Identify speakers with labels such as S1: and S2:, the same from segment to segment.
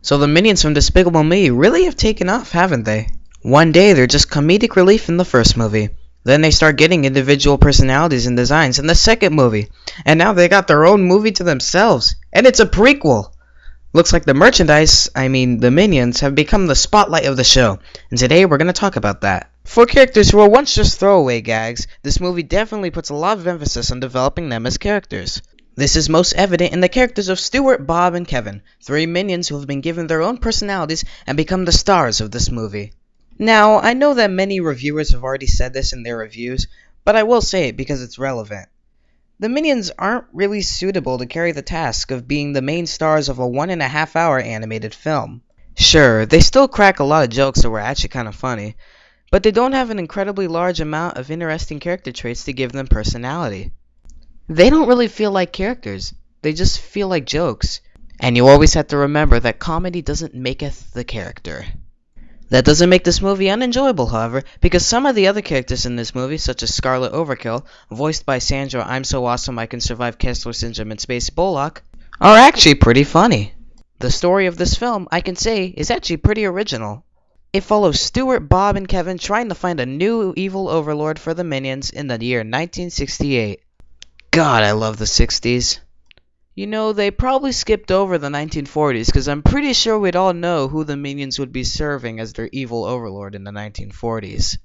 S1: So the minions from Despicable Me really have taken off, haven't they? One day they're just comedic relief in the first movie. Then they start getting individual personalities and designs in the second movie. And now they got their own movie to themselves. And it's a prequel! Looks like the the minions, have become the spotlight of the show. And today we're going to talk about that. For characters who were once just throwaway gags, this movie definitely puts a lot of emphasis on developing them as characters. This is most evident in the characters of Stuart, Bob, and Kevin, three minions who have been given their own personalities and become the stars of this movie. Now, I know that many reviewers have already said this in their reviews, but I will say it because it's relevant. The minions aren't really suitable to carry the task of being the main stars of a 1.5 hour animated film. Sure, they still crack a lot of jokes that were actually kind of funny, but they don't have an incredibly large amount of interesting character traits to give them personality. They don't really feel like characters, they just feel like jokes. And you always have to remember that comedy doesn't maketh the character. That doesn't make this movie unenjoyable, however, because some of the other characters in this movie, such as Scarlet Overkill, voiced by Sandra I'm So Awesome I Can Survive Kessler Syndrome and Space Bullock, are actually pretty funny. The story of this film, I can say, is actually pretty original. It follows Stuart, Bob, and Kevin trying to find a new evil overlord for the minions in the year 1968. God, I love the 60s. You know, they probably skipped over the 1940s because I'm pretty sure we'd all know who the minions would be serving as their evil overlord in the 1940s.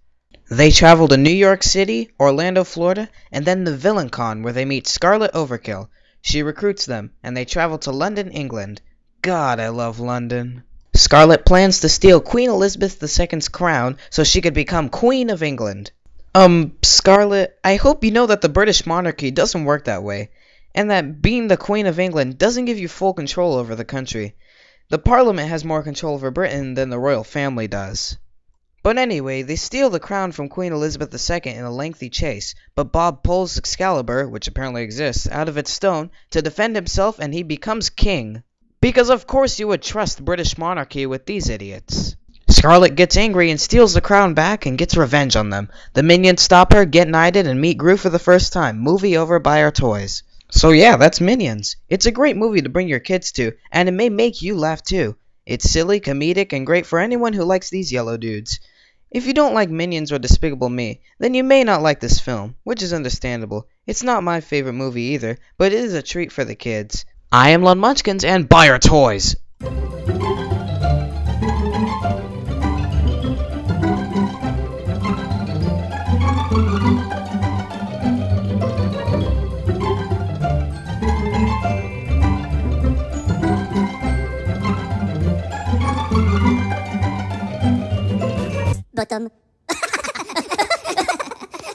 S1: They travel to New York City, Orlando, Florida, and then the Villain Con where they meet Scarlet Overkill. She recruits them, and they travel to London, England. God, I love London. Scarlet plans to steal Queen Elizabeth II's crown so she could become Queen of England. Scarlet, I hope you know that the British monarchy doesn't work that way, and that being the Queen of England doesn't give you full control over the country. The Parliament has more control over Britain than the royal family does. But anyway, they steal the crown from Queen Elizabeth II in a lengthy chase, but Bob pulls Excalibur, which apparently exists, out of its stone to defend himself and he becomes king. Because of course you would trust British monarchy with these idiots. Scarlet gets angry and steals the crown back and gets revenge on them. The minions stop her, get knighted, and meet Gru for the first time. Movie over, buy our toys. So yeah, that's Minions. It's a great movie to bring your kids to, and it may make you laugh too. It's silly, comedic, and great for anyone who likes these yellow dudes. If you don't like Minions or Despicable Me, then you may not like this film, which is understandable. It's not my favorite movie either, but it is a treat for the kids. I am Lon Munchkins, and buy our toys!
S2: Bottom.